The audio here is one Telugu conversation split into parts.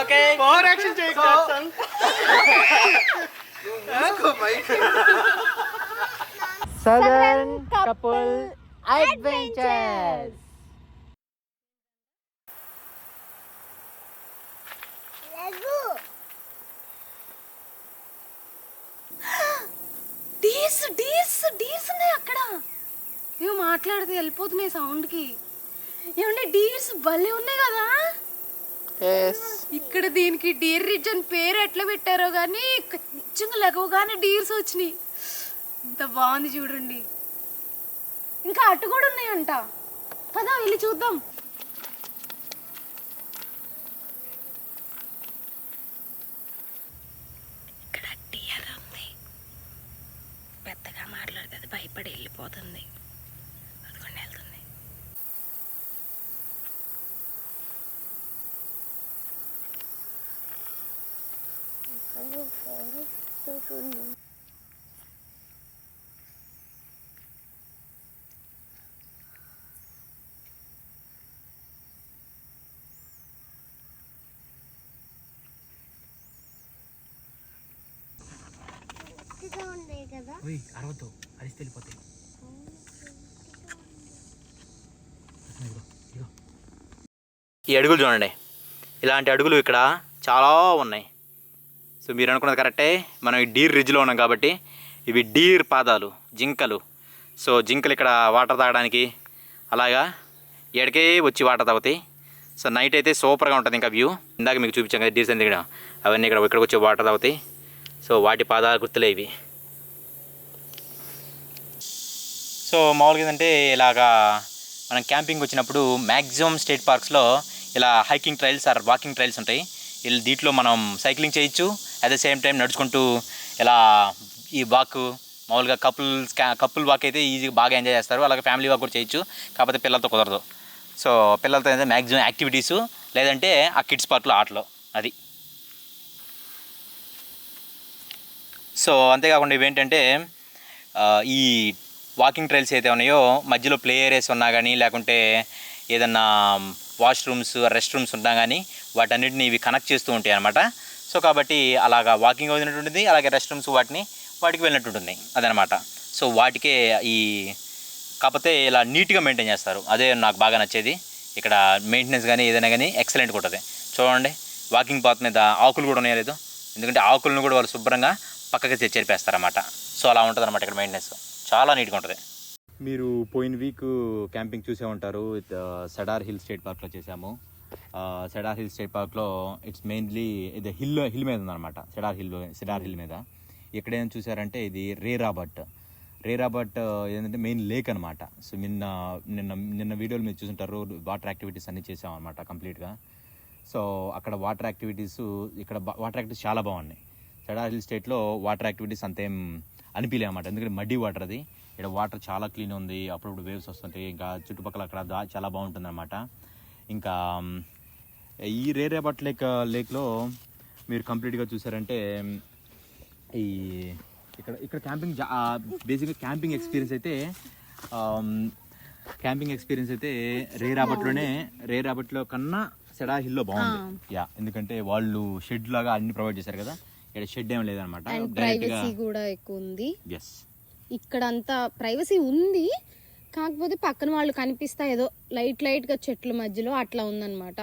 ఓకే ఓవర్ యాక్షన్ చేయకు సదర్న్ కపుల్ అడ్వెంచర్స్. డీర్స్ ఉన్నాయి అక్కడ. ఏమో మాట్లాడితే వెళ్ళిపోతున్నాయి సౌండ్కి. ఏమంటే డీర్స్ భలే ఉన్నాయి కదా. ఇక్కడ దీనికి డీర్ రిడ్జ్ అని పేరు ఎట్లా పెట్టారో కానీ నిజంగా లెగవగానే డీర్స్ వచ్చినాయి. ఇంత బాగుంది చూడండి. ఇంకా అటు కూడా ఉన్నాయంట. పదా వెళ్ళి చూద్దాం. ఇక్కడ డియర్ ఉంది. పెద్దగా మాట్లాడుతుంది, భయపడి వెళ్ళిపోతుంది. అదిగోండి వెళ్తుంది. అరవద్దు, అరిస్తే వెళ్ళిపోతాయి. ఈ అడుగులు చూడండి, ఇలాంటి అడుగులు ఇక్కడ చాలా ఉన్నాయి. సో మీరు అనుకున్నది కరెక్టే, మనం ఈ డీర్ రిడ్జ్లో ఉన్నాం కాబట్టి ఇవి డీర్ పాదాలు, జింకలు. సో జింకలు ఇక్కడ వాటర్ తాగడానికి అలాగా ఎడకే వచ్చి వాటర్ తాగుతాయి. సో నైట్ అయితే సూపర్గా ఉంటుంది. ఇంకా వ్యూ ఇందాక మీకు చూపించాం కదా డీర్స్ ఎందుకు, అవన్నీ ఇక్కడికి వచ్చి వాటర్ తాగుతాయి. సో వాటి పాదాల గుర్తులే ఇవి. సో మామూలుగా ఏంటంటే ఇలాగా మనం క్యాంపింగ్ వచ్చినప్పుడు మ్యాక్సిమం స్టేట్ పార్క్స్లో ఇలా hiking trails or walking trails ఉంటాయి. దీంట్లో మనం సైక్లింగ్ చేయొచ్చు, అట్ ద సేమ్ టైం నడుచుకుంటూ ఇలా ఈ వాక్ మామూలుగా కపుల్ వాక్ అయితే ఈజీగా బాగా ఎంజాయ్ చేస్తారు. అలాగే ఫ్యామిలీ వాక్ కూడా చేయొచ్చు, కాకపోతే పిల్లలతో కుదరదు. సో పిల్లలతో అయితే మ్యాక్సిమం యాక్టివిటీసు, లేదంటే ఆ కిడ్స్ పార్క్లో ఆటలో అది. సో అంతేకాకుండా ఇవేంటంటే ఈ వాకింగ్ ట్రైల్స్ అయితే ఉన్నాయో మధ్యలో ప్లే ఏరియాస్ ఉన్నా కానీ, లేకుంటే ఏదన్నా వాష్రూమ్స్ రెస్ట్ రూమ్స్ ఉన్నా కానీ వాటన్నిటిని ఇవి కనెక్ట్ చేస్తూ ఉంటాయి అన్నమాట. సో కాబట్టి అలాగా వాకింగ్ అవుతున్నట్టుంటుంది, అలాగే రెస్ట్ రూమ్స్ వాటికి వెళ్ళినట్టుంటుంది అదనమాట. సో వాటికే ఈ కాకపోతే ఇలా నీట్గా మెయింటైన్ చేస్తారు, అదే నాకు బాగా నచ్చేది. ఇక్కడ మెయింటెనెన్స్ కానీ ఏదైనా కానీ ఎక్సలెంట్గా ఉంటుంది. చూడండి వాకింగ్ పాత్ మీద ఆకులు కూడా ఉన్నాయో లేదో, ఎందుకంటే ఆకులను కూడా వాళ్ళు శుభ్రంగా పక్కకి చేరిపేస్తారన్నమాట. సో అలా ఉంటుంది అనమాట ఇక్కడ మెయింటెనెన్స్, చాలా నీట్గా ఉంటుంది. మీరు పోయిన వీక్ క్యాంపింగ్ చూసే ఉంటారు. సెడార్ హిల్ స్టేట్ పార్క్లో చేసాము. సెడార్ హిల్ స్టేట్ పార్క్లో ఇట్స్ మెయిన్లీ ఇది హిల్ మీద ఉందన్నమాట. సెడార్ హిల్ మీద ఇక్కడ ఏం చూసారంటే ఇది రే రాబర్ట్ ఏంటంటే మెయిన్ లేక్ అనమాట. సో నిన్న వీడియోలు మీరు చూసుంటారు, వాటర్ యాక్టివిటీస్ అన్నీ చేసామన్నమాట కంప్లీట్గా. సో అక్కడ వాటర్ యాక్టివిటీస్ చాలా బాగున్నాయి. సెడార్ హిల్ స్టేట్లో వాటర్ యాక్టివిటీస్ అంతేం అనిపించలే అన్నమాట, ఎందుకంటే మడ్డీ వాటర్ అది. ఇక్కడ వాటర్ చాలా క్లీన్ ఉంది, అప్పుడప్పుడు వేవ్స్ వస్తుంటాయి. ఇంకా చుట్టుపక్కల అక్కడ చాలా బాగుంటుంది అనమాట. ఇంకా ఈ రే రాబర్ట్ లేక్లో మీరు కంప్లీట్గా చూసారంటే ఈ ఇక్కడ బేసిక్గా క్యాంపింగ్ ఎక్స్పీరియన్స్ అయితే రే రాబర్ట్లో కన్నా సెడార్ హిల్లో బాగుంది. ఎందుకంటే వాళ్ళు షెడ్ లాగా అన్ని ప్రొవైడ్ చేశారు కదా, ఇక్కడ షెడ్ ఏం లేదనమాట. ప్రైవసీ కూడా ఎక్కువ ఉంది. ఇక్కడ అంతా ప్రైవసీ ఉంది, కాకపోతే పక్కన వాళ్ళు కనిపిస్తా ఏదో లైట్ గా చెట్ల మధ్యలో అట్లా ఉందన్నమాట.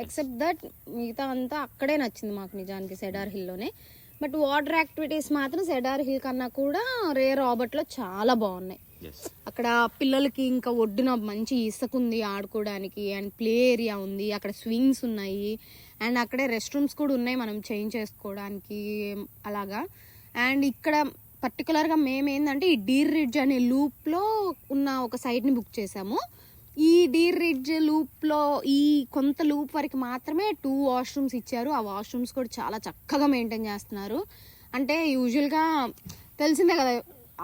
ఎక్సెప్ట్ దట్ మిగతా అంతా అక్కడే నచ్చింది మాకు నిజానికి సెడార్ హిల్లోనే. బట్ వాటర్ యాక్టివిటీస్ మాత్రం సెడార్ హిల్ కన్నా కూడా రే రాబర్ట్లో చాలా బాగున్నాయి. అక్కడ పిల్లలకి ఇంకా ఒడ్డున మంచి ఇసుక ఉంది ఆడుకోవడానికి, అండ్ ప్లే ఏరియా ఉంది, అక్కడ స్వింగ్స్ ఉన్నాయి, అండ్ అక్కడే రెస్ట్ రూమ్స్ కూడా ఉన్నాయి మనం చేంజ్ చేసుకోవడానికి అలాగా. అండ్ ఇక్కడ పర్టికులర్గా మేము ఏంటంటే ఈ డీర్ రిడ్జ్ అనే లూప్లో ఉన్న ఒక సైట్ని బుక్ చేసాము. ఈ డీర్ రిడ్జ్ లూప్లో ఈ కొంత లూప్ వరకు మాత్రమే 2 వాష్రూమ్స్ ఇచ్చారు. ఆ వాష్రూమ్స్ కూడా చాలా చక్కగా మెయింటైన్ చేస్తున్నారు. అంటే యూజువల్గా తెలిసిందే కదా,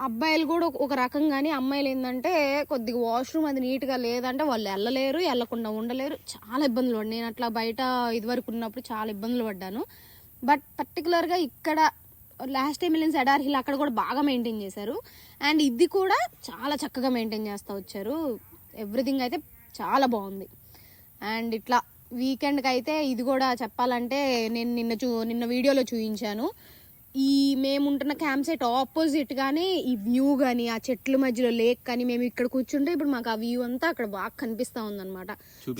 అబ్బాయిలు కూడా ఒక రకం, కానీ అమ్మాయిలు ఏంటంటే కొద్దిగా వాష్రూమ్ అది నీట్గా లేదంటే వాళ్ళు వెళ్ళకుండా ఉండలేరు. చాలా ఇబ్బందులు పడ్డాను నేను అట్లా బయట ఇదివరకు ఉన్నప్పుడు, చాలా ఇబ్బందులు పడ్డాను. బట్ పర్టికులర్గా ఇక్కడ లాస్ట్ టైం వెళ్ళిన సెడార్ హిల్ అక్కడ కూడా బాగా మెయింటైన్ చేశారు. అండ్ ఇది కూడా చాలా చక్కగా మెయింటైన్ చేస్తూ వచ్చారు. ఎవ్రీథింగ్ అయితే చాలా బాగుంది. అండ్ ఇట్లా వీకెండ్కి అయితే ఇది కూడా చెప్పాలంటే నేను నిన్న వీడియోలో చూపించాను. ఈ మేము ఉంటున్న క్యాంప్ సైట్ ఆపోజిట్ గానే ఈ వ్యూ కానీ ఆ చెట్ల మధ్యలో లేక్ కానీ మేము ఇక్కడ కూర్చుంటే ఇప్పుడు మాకు ఆ వ్యూ అంతా అక్కడ బాగా కనిపిస్తా ఉందన్నమాట.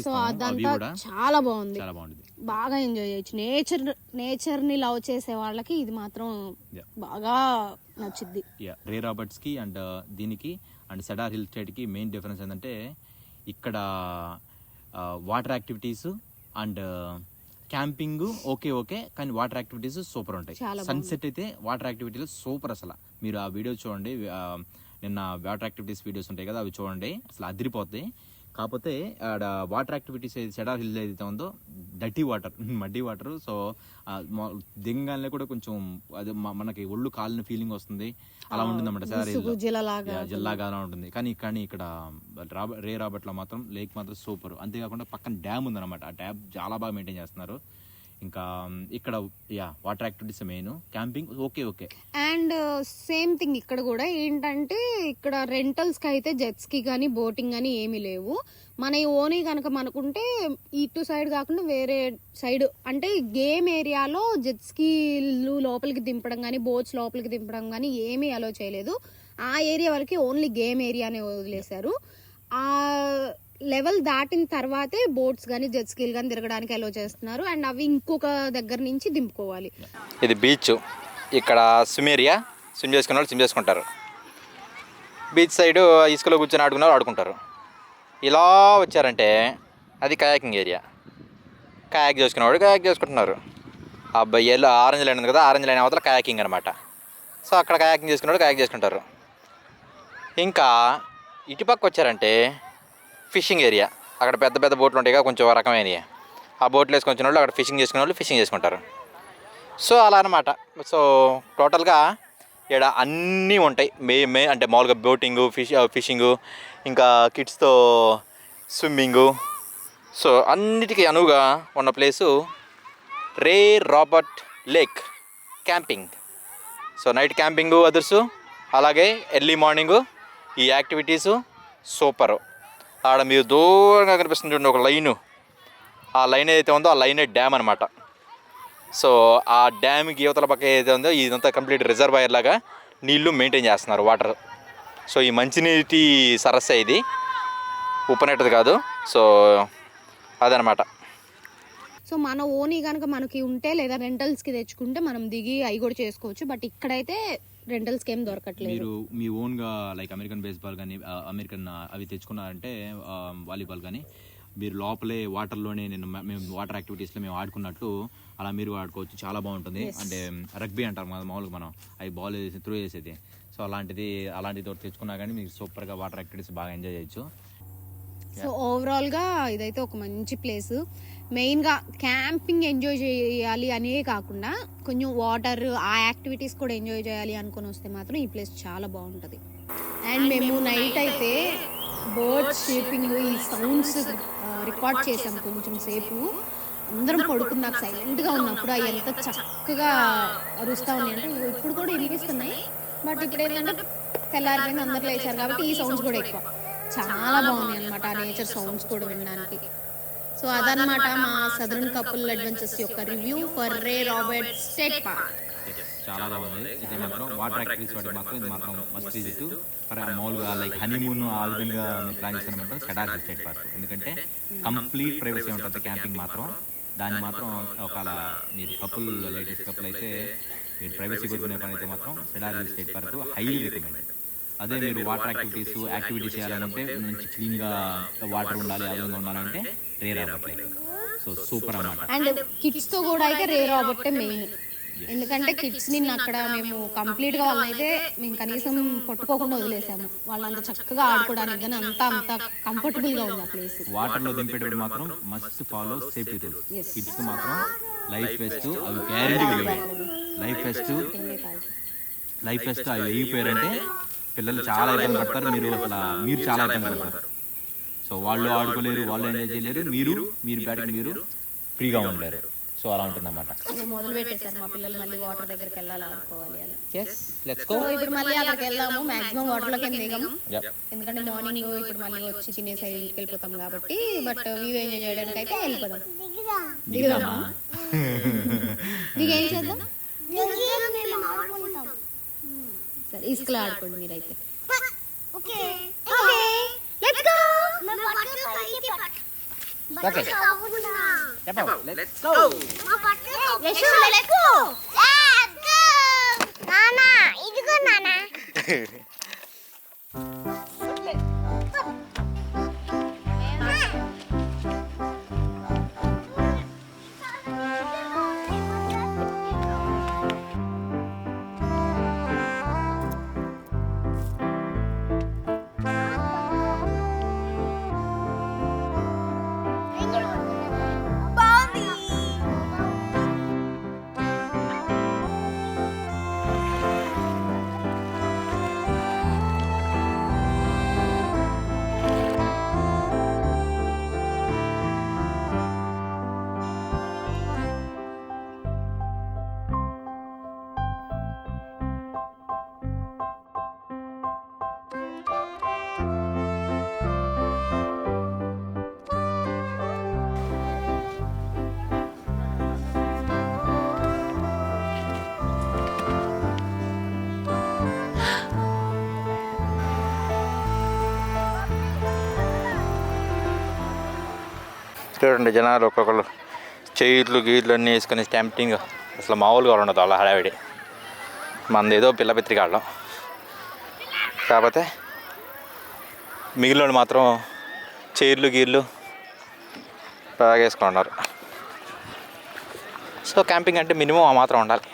సో అదంతా చాలా బాగుంది, బాగా ఎంజాయ్ చేయొచ్చు. నేచర్ ని లవ్ చేసే వాళ్ళకి ఇది మాత్రం బాగా నచ్చుద్ది. రే రాబర్ట్స్ కి అండ్ దీనికి అండ్ సెడార్ హిల్ స్టేట్ కి మెయిన్ డిఫరెన్స్ ఏంటంటే ఇక్కడ water activities and camping okay కానీ వాటర్ యాక్టివిటీస్ సూపర్ ఉంటాయి. సన్సెట్ అయితే వాటర్ యాక్టివిటీలు సూపర్. అసలు మీరు ఆ వీడియో చూడండి, నిన్న వాటర్ యాక్టివిటీస్ వీడియోస్ ఉంటాయి కదా, అవి చూడండి, అసలు అదిరిపోతాయి. కాకపోతే ఆడ వాటర్ యాక్టివిటీస్ సెడార్ హిల్ ఏదైతే ఉందో dirty water, muddy water. So దిగంగానే కూడా కొంచెం అది మనకి ఒళ్ళు కాలిన ఫీలింగ్ వస్తుంది, అలా ఉంటుంది అన్నమాట. సెడార్ హిల్ జిల్లాగా అలా ఉంటుంది. కానీ ఇక్కడ రే రాబర్ట్లో మాత్రం లేక్ మాత్రం సూపర్. అంతేకాకుండా పక్కన డ్యామ్ ఉందన్నమాట. ఆ డ్యామ్ చాలా బాగా మెయింటైన్ చేస్తున్నారు. ఇంకా ఇక్కడ water activities main, camping okay. And same thing ఇక్కడ కూడా ఏంటంటే ఇక్కడ రెంటల్స్ కి అయితే జెట్స్ కి కానీ బోటింగ్ కానీ ఏమీ లేవు. మన ఓనీ కనుక మనకుంటే ఇటు సైడ్ కాకుండా వేరే సైడ్ అంటే గేమ్ ఏరియాలో జెట్స్ కి లోపలికి దింపడం కానీ బోట్స్ లోపలికి దింపడం కానీ ఏమీ అలో చేయలేదు. ఆ ఏరియా వరకు ఓన్లీ గేమ్ ఏరియానే వదిలేశారు. ఆ లెవెల్ దాటిన తర్వాతే బోట్స్ కానీ జెట్ స్కీలు కానీ తిరగడానికి అలో చేస్తున్నారు. అండ్ అవి ఇంకొక దగ్గర నుంచి దింపుకోవాలి. ఇది బీచ్, ఇక్కడ స్విమ్ ఏరియా. స్విమ్ చేసుకునే వాళ్ళు స్విమ్ చేసుకుంటారు. బీచ్ సైడ్ ఇసుకలో కూర్చొని ఆడుకునే వాళ్ళు ఆడుకుంటారు. ఇలా వచ్చారంటే అది కయాకింగ్ ఏరియా. కయాక్ చేసుకునేవాడు కయాక్ చేసుకుంటున్నారు. అబ్బాయి ఆరెంజ్ లైన్ ఉంది కదా, ఆరెంజ్ లైన్ అవతల కయాకింగ్ అనమాట. సో అక్కడ కయాకింగ్ చేసుకునేవాడు కయాక్ చేసుకుంటారు. ఇంకా ఇటుపక్క వచ్చారంటే ఫిషింగ్ ఏరియా. అక్కడ పెద్ద పెద్ద బోట్లు ఉంటాయి కదా, కొంచెం రకమైనవి. ఆ బోట్లు వేసుకొచ్చిన వాళ్ళు అక్కడ ఫిషింగ్ చేసుకునే వాళ్ళు ఫిషింగ్ చేసుకుంటారు. సో అలా అనమాట. సో టోటల్గా ఇక్కడ అన్నీ ఉంటాయి. అంటే మామూలుగా బోటింగు, ఫిషింగు, ఇంకా కిడ్స్తో స్విమ్మింగు. సో అన్నిటికీ అనువుగా ఉన్న place ray Robert lake camping. So night camping others, అలాగే ఎర్లీ మార్నింగు ఈ యాక్టివిటీసు సూపరు. ఆడ మీరు దూరంగా కనిపిస్తుంది చూడండి ఒక లైను. ఆ లైన్ ఏదైతే ఉందో ఆ లైనే డ్యామ్ అనమాట. సో ఆ డ్యామ్కి యువతల పక్క ఏదైతే ఉందో ఇదంతా కంప్లీట్ రిజర్వాయర్ లాగా నీళ్లు మెయింటైన్ చేస్తున్నారు, వాటర్. సో ఈ మంచినీటి సరస్సు ఇది, ఉప్పనెట్టది కాదు. సో అదనమాట. సో మన ఓనీ కనుక మనకి ఉంటే లేదా రెంటల్స్కి తెచ్చుకుంటే మనం దిగి అవి కూడా చేసుకోవచ్చు. బట్ ఇక్కడైతే రెంటల్స్కి ఏం దొరకట్లేదు. మీరు మీ ఓన్గా లైక్ అమెరికన్ బేస్బాల్ కానీ అమెరికన్ అవి తెచ్చుకున్నారంటే వాలీబాల్ కానీ మీరు లోపలే వాటర్లోనే మేము వాటర్ యాక్టివిటీస్లో మేము ఆడుకున్నట్టు అలా మీరు ఆడుకోవచ్చు. చాలా బాగుంటుంది. అంటే రగ్బీ అంటారు మామూలుగా మనం, అవి బాల్ వేసి త్రూ చేసేది. సో అలాంటిది తెచ్చుకున్నా కానీ మీకు సూపర్గా వాటర్ యాక్టివిటీస్ బాగా ఎంజాయ్ చేయొచ్చు. సో ఓవరాల్గా ఇదైతే ఒక మంచి ప్లేస్. మెయిన్గా క్యాంపింగ్ ఎంజాయ్ చేయాలి అనే కాకుండా కొంచెం వాటర్ ఆ యాక్టివిటీస్ కూడా ఎంజాయ్ చేయాలి అనుకుని వస్తే మాత్రం ఈ ప్లేస్ చాలా బాగుంటుంది. అండ్ మేము నైట్ అయితే బర్డ్స్ షీపింగ్ ఈ సౌండ్స్ రికార్డ్ చేసాం కొంచెం సేపు. అందరం పడుకున్నాక సైలెంట్గా ఉన్నప్పుడు అవి ఎంత చక్కగా అరుస్తూ ఉన్నాయి అంటే ఇప్పుడు కూడా వినిపిస్తున్నాయి. బట్ ఇప్పుడు ఏంటంటే తెల్లారిపోయింది, అందరు లేచారు కాబట్టి ఈ సౌండ్స్ కూడా ఎక్కువ చాలా బాగున్నాయి అనమాట, ఆ నేచర్ సౌండ్స్ కూడా వినడానికి. సో అదనమాట మా సదరన్ కపుల్ అడ్వెంచర్స్ యొక్క review for ray Robert state park. చాలా బాగుంది. ఇది మాత్రం వాటర్ యాక్టివిటీస్ వాటి మాత్రం ఇది మాత్రం మస్ట్ విజిట్. మామూలుగా లైక్ హనీమూన్ ఆ విధంగా ప్లాన్ చేస్తామంటే సెడార్ హిల్ స్టేట్ పార్క్. ఎందుకంటే కంప్లీట్ ప్రైవసీ ఉంటుంది క్యాంపింగ్ మాత్రం. దాన్ని మాత్రం ఒకవేళ మీరు లేటెస్ట్ కపుల్ అయితే మీరు ప్రైవసీ కోరుకునే పని అయితే మాత్రం cedar hill state park highly recommended. అదే మీరు వాటర్ యాక్టివిటీస్ చేయాలంటే మంచి క్లీన్గా వాటర్ ఉండాలి, ఆ విధంగా ఉండాలంటే రే రాబర్ట్ లేక్. సో సూపర్ అన్నమాట. అండ్ కిడ్స్తో కూడా అయితే రే రాబర్టే మెయిన్. ఎందుకంటే కిడ్స్ ని అక్కడ మేము కంప్లీట్ గా వాళ్ళైతే మేము కనీసం పట్టుకోకుండా వదిలేసాము. వాళ్ళంత చక్కగా ఆడుకోవడానికి కానీ అంత కంఫర్టబుల్ గా ఉంది ఆ ప్లేస్. వాటర్ లో దింపేటప్పుడు మాత్రం must follow safety rules. Kids కి మాత్రం లైఫ్ వెస్ట్ అవి గ్యారెంటీగా వేయాలి. లైఫ్ వెస్ట్ అవి వేయిపోయారంటే పిల్లలు చాలా ఇబ్బంది పడతారు. మీరు చాలా ఇబ్బంది పడతారు. సో వాళ్ళు ఆడుకోలేరు, వాళ్ళు ఎంజాయ్ చేయలేరు, మీరు బ్యాటింగ్ మీరు ఫ్రీగా ఉండలేరు. సో అలా ఉంటుందన్నమాట. మొదలు పెట్టేశారు మా పిల్లలు మళ్ళీ వాటర్ దగ్గరికి వెళ్ళాలి ఆడుకోవాలి అని. Yes let's go. సో ఇప్పుడు మళ్ళీ అక్కడికి వెళ్దాము. మాక్సిమం వాటర్లోకి దిగము, ఎందుకంటే మార్నింగ్ ఇప్పుడు మళ్ళీ వచ్చి తినేసి ఇంటికి వెళ్ళిపోతాం కాబట్టి. బట్ వ్యూ ఎంజాయ్ చేయడానికి అయితే వెళ్ళిపోదాం. దిగుదామా? దిగేం చేద్దాం? సరే ఇసుకలో ఆడుకోండి మీరైతే. చూడండి జనాలు ఒక్కొక్కరు చైర్లు గీర్లు అన్నీ వేసుకొని స్టాంపింగ్, అసలు మామూలుగా ఉండదు అలా హడావిడి. మనది ఏదో పిల్ల పిత్రిక ఆడడం, కాకపోతే మిగిలిన మాత్రం చైర్లు గీర్లు బాగా వేసుకున్నారు. సో క్యాంపింగ్ అంటే మినిమం ఆ మాత్రం ఉండాలి.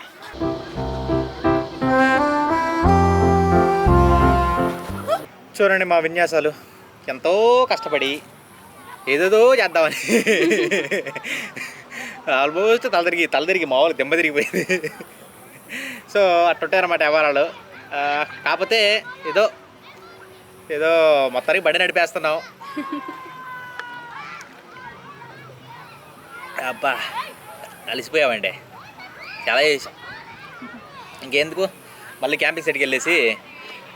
చూడండి మా విన్యాసాలు ఎంతో కష్టపడి ఏదేదో చేద్దామని ఆల్మోస్ట్ తలదిరిగి మామూలు దెబ్బ తిరిగిపోయింది. సో అట్టుంటారన్నమాట వ్యవహారాలు. కాకపోతే ఏదో మొత్తానికి బండి నడిపేస్తున్నాం. అబ్బా అలసిపోయామండి, చాలా చేసాం. ఇంకెందుకు మళ్ళీ క్యాంపింగ్ సెట్కి వెళ్ళేసి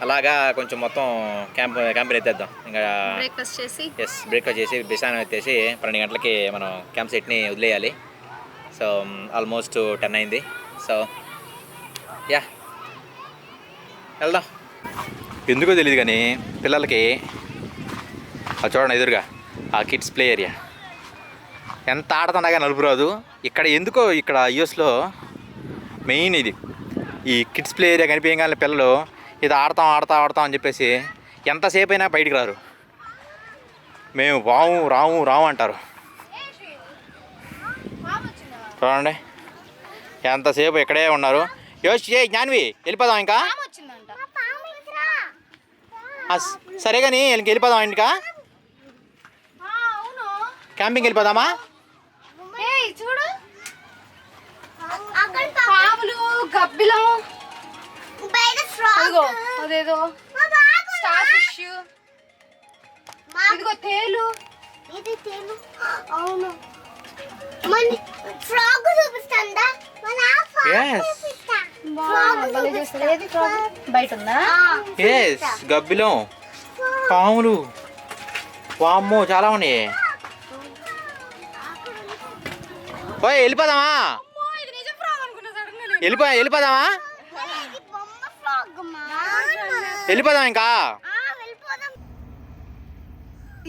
అలాగా కొంచెం మొత్తం క్యాంప్ ఎత్తేద్దాం. ఇంకా బ్రేక్ఫాస్ట్ చేసి బిసానం ఎత్తేసి 12 గంటలకి మనం క్యాంప్ సెట్ని వదిలేయాలి. సో ఆల్మోస్ట్ 10 అయింది. సో యా వెళ్దాం. ఎందుకో తెలియదు కానీ పిల్లలకి చూడండి ఎదురుగా ఆ కిడ్స్ ప్లే ఏరియా ఎంత ఆడుతున్నాగా నలుపు రాదు. ఇక్కడ యూఎస్లో మెయిన్ ఇది ఈ కిడ్స్ ప్లే ఏరియా కనిపించగానే పిల్లలు ఇది ఆడతాం అని చెప్పేసి ఎంతసేపు అయినా బయటికి రారు. మేము రాము అంటారు. చూడండి ఎంతసేపు ఇక్కడే ఉన్నారు. జ్ఞాన్వి వెళ్ళిపోదాం ఇంకా. సరే కానీ వెళ్ళిపోదాం ఇంకా. క్యాంపింగ్ వెళ్ళిపోదామా? చూడు గబ్బిలం, అదేదో స్టార్ ఫిష్, ఇదిగో తేలు. ఇది తేలు. అవును. మళ్ళీ ఫ్రాగ్ చూపిస్తాందా? బయట ఉందా? గబ్బిలం, పాములు, వామ్మో చాలా ఉన్నాయి. వెళ్ళిపోదామా? వెళ్ళిపోదామా? వెళ్ళిపోదాం ఇంకా.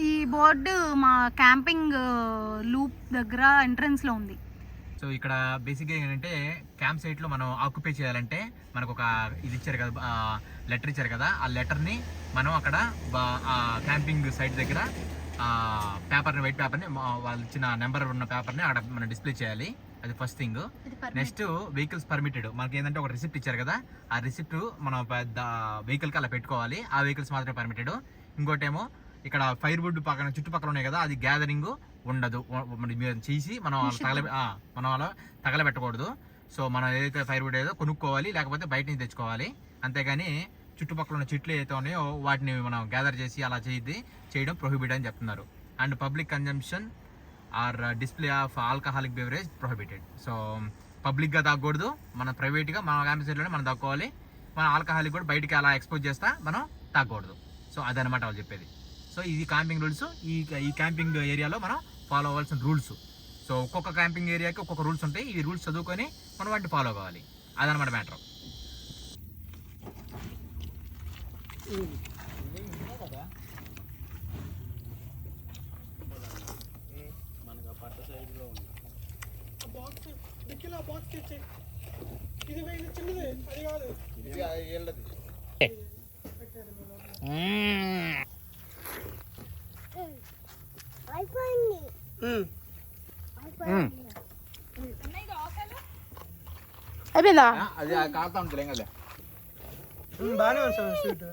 ఈ బోర్డు మా క్యాంపింగ్ లూప్ దగ్గర ఎంట్రన్స్ లో ఉంది. సో ఇక్కడ బేసిక్గా ఏంటంటే క్యాంప్ సైట్లో మనం ఆక్యుపై చేయాలంటే మనకు ఒక ఇది ఇచ్చారు కదా, లెటర్ ఇచ్చారు కదా, ఆ లెటర్ని మనం అక్కడ ఆ క్యాంపింగ్ సైట్ దగ్గర పేపర్ని, వైట్ పేపర్ని, వాళ్ళు ఇచ్చిన నెంబర్ ఉన్న పేపర్ని అక్కడ మనం డిస్ప్లే చేయాలి. అది first thing. Next vehicles permitted. మనకి ఏంటంటే ఒక రిసిప్ట్ ఇచ్చారు కదా, ఆ రిసిప్ట్ మనం పెద్ద వెహికల్కి అలా పెట్టుకోవాలి. ఆ వెహికల్స్ మాత్రమే పర్మిటెడ్. ఇంకోటేమో ఇక్కడ ఫైర్వుడ్ పక్కన చుట్టుపక్కల ఉన్నాయి కదా, అది గ్యాదరింగ్ ఉండదు. మీరు చేసి మనం అలా తగలబెట్టకూడదు. సో మనం ఏదైతే ఫైర్వుడ్ ఏదో కొనుక్కోవాలి, లేకపోతే బయట నుంచి తెచ్చుకోవాలి. అంతేగాని చుట్టుపక్కల ఉన్న చెట్లు ఏదైతే ఉన్నాయో వాటిని మనం గ్యాదర్ చేసి అలా చేయడం ప్రొహిబిట్ అని చెప్తున్నారు. And public consumption or display of alcoholic beverage prohibited. So పబ్లిక్గా తాగకూడదు, మన ప్రైవేట్గా మన క్యాంపస్ ఏరియాలోనే మనం తాక్కోవాలి. మన ఆల్కహాలిక్ కూడా బయటికి అలా ఎక్స్పోజ్ చేస్తా మనం తాగకూడదు. సో అదనమాట వాళ్ళు చెప్పేది. సో ఇది క్యాంపింగ్ రూల్స్. ఈ క్యాంపింగ్ ఏరియాలో మనం ఫాలో అవ్వాల్సిన రూల్స్. సో ఒక్కొక్క క్యాంపింగ్ ఏరియాకి ఒక్కొక్క రూల్స్ ఉంటాయి. ఈ రూల్స్ చదువుకొని మనం వాటిని ఫాలో కావాలి. అదనమాట మ్యాటర్. అయిపోయిందా? అది కాలుతా ఉంటుంది కదా, బాగానే ఉంది స్వీట్.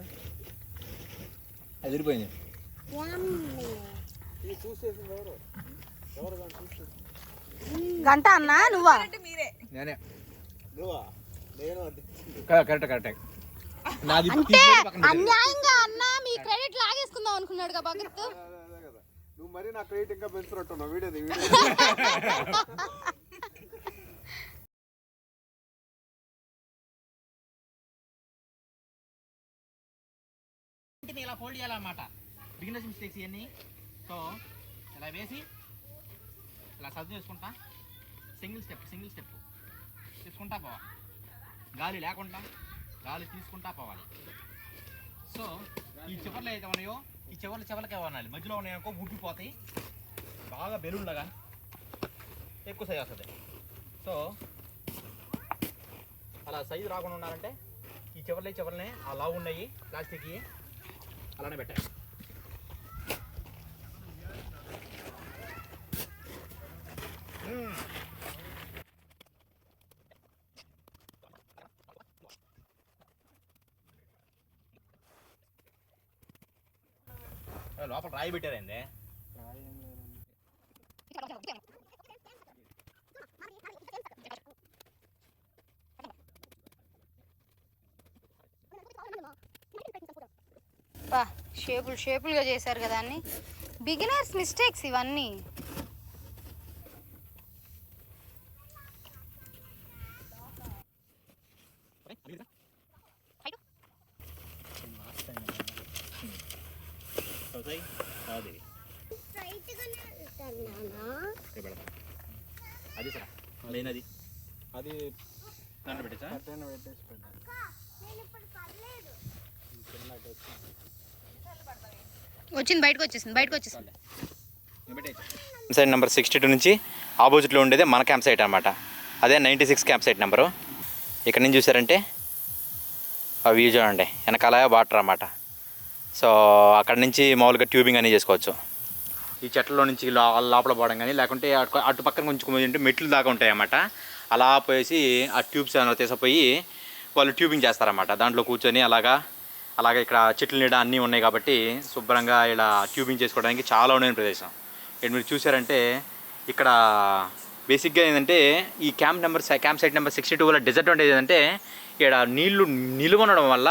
అది విరిపోయింది. గంట అన్నా నువ్వా? నేనే. నువ్వా? నేను కరెక్ట్. నాది అంటే అన్యాయంగా అన్న మీ క్రెడిట్ లాగేసుకుందాం అనుకున్నాడు కదా భగత్. నువ్వు మరి నా క్రెడిట్ ఇంకా పెంచుతున్నట్టున్నావు. వీడియో ఇలా ఫోల్డ్ చేయాలన్నమాట. బిగినర్స్ మిస్టేక్స్ ఇవన్నీ. సో ఇలా వేసి ఇలా సర్దు చేసుకుంటా, సింగిల్ స్టెప్ తీసుకుంటా పోవాలి. గాలి లేకుండా గాలి తీసుకుంటా పోవాలి. సో ఈ చివర్లు అయితే ఉన్నాయో ఈ చివర్లకే వనాలి. మధ్యలో ఉన్నాయనుకో ఉబ్బిపోతాయి, బాగా బెలూన్లాగా ఎక్కువ సైజ్ వస్తుంది. సో అలా సైజు రాకుండా ఉండాలంటే ఈ చివర్లనే ఆ లావు ఉన్నాయి ప్లాస్టిక్ అలానే పెట్టాలి. లోపల రాయి పెట్టారండి. షేపులుగా చేశారు కదా అన్ని. బిగినర్స్ మిస్టేక్స్ ఇవన్నీ. అది సార్ మెయిన్ అది అది దాంట్లో పెట్టేసా? వచ్చింది బయటకు వచ్చేసింది. సైట్ నెంబర్ 62 నుంచి ఆపోజిట్లో ఉండేదే మన క్యాంప్ సైట్ అనమాట. అదే 96 క్యాంప్ సైట్ నెంబరు. ఇక్కడ నుంచి చూసారంటే ఆ వ్యూ చూడండి, వెనకాల వాటర్ అన్నమాట. సో అక్కడ నుంచి మామూలుగా ట్యూబింగ్ అనేది చేసుకోవచ్చు. ఈ చెట్లలో నుంచి లోపల పోవడం కానీ, లేకుంటే అటు పక్కన కొంచెం మెట్లు దాకా ఉంటాయి అన్నమాట. అలా పోయేసి ఆ ట్యూబ్స్ తీసుకుపోయి వాళ్ళు ట్యూబింగ్ చేస్తారన్నమాట. దాంట్లో కూర్చొని అలాగా ఇక్కడ చెట్ల నీడ అన్నీ ఉన్నాయి కాబట్టి శుభ్రంగా ఇలా ట్యూబింగ్ చేసుకోవడానికి చాలా ఉన్న ప్రదేశం. ఇక్కడ మీరు చూసారంటే ఇక్కడ బేసిక్గా ఏంటంటే ఈ క్యాంప్ సైట్ నెంబర్ 62 వల్ల డిసడ్వాంటేజ్ ఏంటంటే ఇక్కడ నీళ్లు నిలువ ఉండడం వల్ల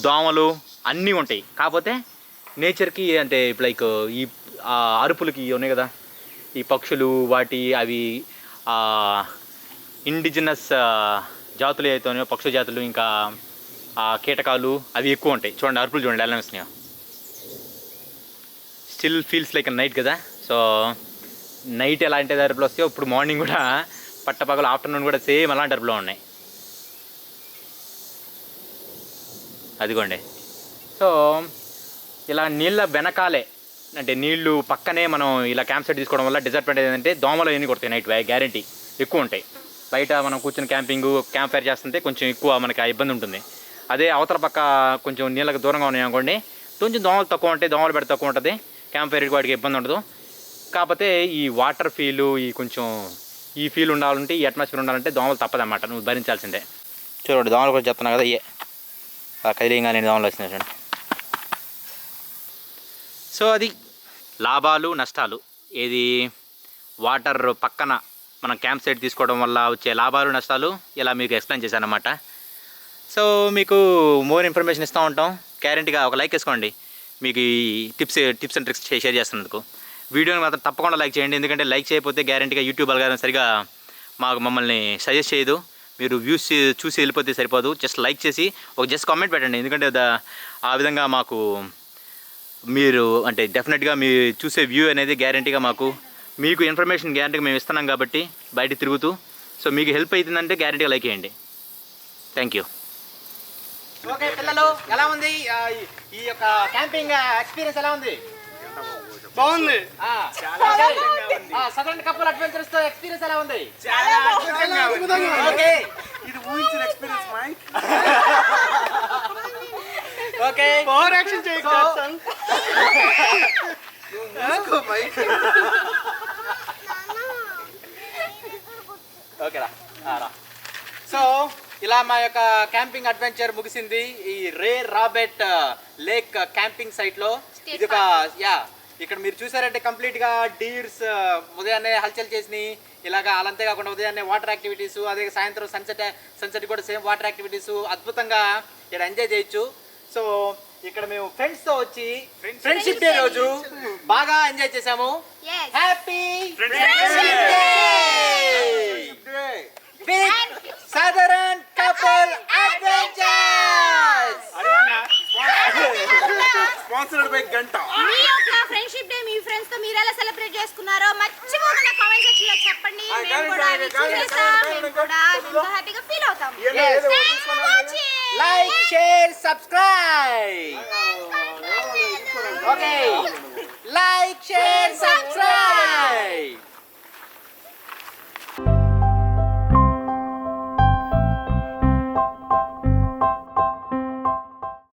దోమలు అన్నీ ఉంటాయి. కాకపోతే నేచర్కి అంటే ఇప్పుడు లైక్ ఈ అరుపులకి ఉన్నాయి కదా ఈ పక్షులు, అవి ఇండిజినస్ జాతులు అయితే ఉన్నాయో పక్షు జాతులు, ఇంకా కీటకాలు అవి ఎక్కువ ఉంటాయి. చూడండి అరుపులు చూడండి ఎలా వస్తున్నాయో. స్టిల్ ఫీల్స్ లైక్ నైట్ కదా. సో నైట్ ఎలాంటి అరుపులు వస్తాయో ఇప్పుడు మార్నింగ్ కూడా పట్టపగలు ఆఫ్టర్నూన్ కూడా సేమ్ అలాంటి అరుపులు ఉన్నాయి. అదిగోండి. సో ఇలా నీళ్ళ వెనకాలే అంటే నీళ్లు పక్కనే మనం ఇలా క్యాంప్ సైట్ తీసుకోవడం వల్ల డిసడ్వాంటేజ్ ఏంటంటే దోమలు అవన్నీ కొడతాయి. నైట్ గ్యారంటీ ఎక్కువ ఉంటాయి. బయట మనం కూర్చొని క్యాంప్ ఫైర్ చేస్తుంటే కొంచెం ఎక్కువ మనకి ఆ ఇబ్బంది ఉంటుంది. అదే అవతల పక్క కొంచెం నీళ్ళకి దూరంగా ఉన్నాయి అనుకోండి, కొంచెం దోమలు తక్కువ ఉంటాయి, దోమలు పెడితే తక్కువ ఉంటుంది, క్యాంప్ ఫైర్ వాటికి ఇబ్బంది ఉండదు. కాకపోతే ఈ వాటర్ ఫీలు ఈ ఫీల్ ఉండాలంటే, ఈ అట్మాస్ఫియర్ ఉండాలంటే దోమలు తప్పదన్నమాట, నువ్వు భరించాల్సిందే. చూడండి దోమలు కూడా చెప్తున్నా కదా, కదిలింగా నేను దోమలు వచ్చినాయి చూడండి. సో అది లాభాలు నష్టాలు, ఏది వాటర్ పక్కన మనం క్యాంప్ సైట్ తీసుకోవడం వల్ల వచ్చే లాభాలు నష్టాలు ఇలా మీకు ఎక్స్ప్లెయిన్ చేశాను అన్నమాట. సో మీకు మోర్ ఇన్ఫర్మేషన్ ఇస్తూ ఉంటాం. గ్యారెంటీగా ఒక లైక్ వేసుకోండి మీకు ఈ టిప్స్ అండ్ ట్రిక్స్ షేర్ చేస్తున్నందుకు. వీడియోని మాత్రం తప్పకుండా లైక్ చేయండి, ఎందుకంటే లైక్ చేయకపోతే గ్యారంటీగా యూట్యూబ్ అల్గారిథం సరిగా మమ్మల్ని సజెస్ట్ చేయదు. మీరు వ్యూస్ చూసి వెళ్ళిపోతే సరిపోదు, జస్ట్ లైక్ చేసి ఒక జస్ట్ కామెంట్ పెట్టండి, ఎందుకంటే ఆ విధంగా మాకు మీరు అంటే డెఫినెట్గా మీరు చూసే వ్యూ అనేది గ్యారంటీగా మీకు ఇన్ఫర్మేషన్ గ్యారంటీగా మేము ఇస్తున్నాం కాబట్టి బయట తిరుగుతూ. సో మీకు హెల్ప్ అవుతుందంటే గ్యారంటీగా లైక్ చేయండి. Thank you. ఓకే పిల్లలు, ఎలా ఉంది ఈ యొక్క క్యాంపింగ్ ఎక్స్పీరియన్స్? ఎలా ఉంది? బాగుంది. సదరన్ కపుల్ అడ్వెంచర్స్ తో ఎక్స్పీరియన్స్ ఎలా ఉంది? ఓకే, ఇది ఊహించిన experience Mike. Okay, over action చేయకు మైక్. ఓకేరా. సో ఇలా మా యొక్క క్యాంపింగ్ అడ్వెంచర్ ముగిసింది ఈ రే రాబర్ట్ లేక్ క్యాంపింగ్ సైట్లో. ఇది ఒక ఇక్కడ మీరు చూసారంటే కంప్లీట్గా డీర్స్ ఉదయాన్నే హల్చల్ చేసినాయి ఇలాగా. అలాంతే కాకుండా ఉదయాన్నే వాటర్ యాక్టివిటీస్, అదే సాయంత్రం సన్సెట్ కూడా సేమ్ వాటర్ యాక్టివిటీస్ అద్భుతంగా ఇక్కడ ఎంజాయ్ చేయొచ్చు. సో ఇక్కడ మేము ఫ్రెండ్స్తో వచ్చి ఫ్రెండ్షిప్ డే రోజు బాగా ఎంజాయ్ చేసాము. Happy friendship day with southern couple adventures. Sponsored by గంట. మీ యొక్క ఫ్రెండ్షిప్ డే మీ ఫ్రెండ్స్ తో మీరు ఎలా సెలబ్రేట్ చేసుకున్నారో మర్చిపోకుండా కామెంట్ సెక్షన్ లో చెప్పండి. మేము కూడా అది చూసేస్తాం, మేము కూడా ఎంతో హ్యాపీగా ఫీల్ అవుతాం. Like, share, subscribe. Okay, like, share, subscribe.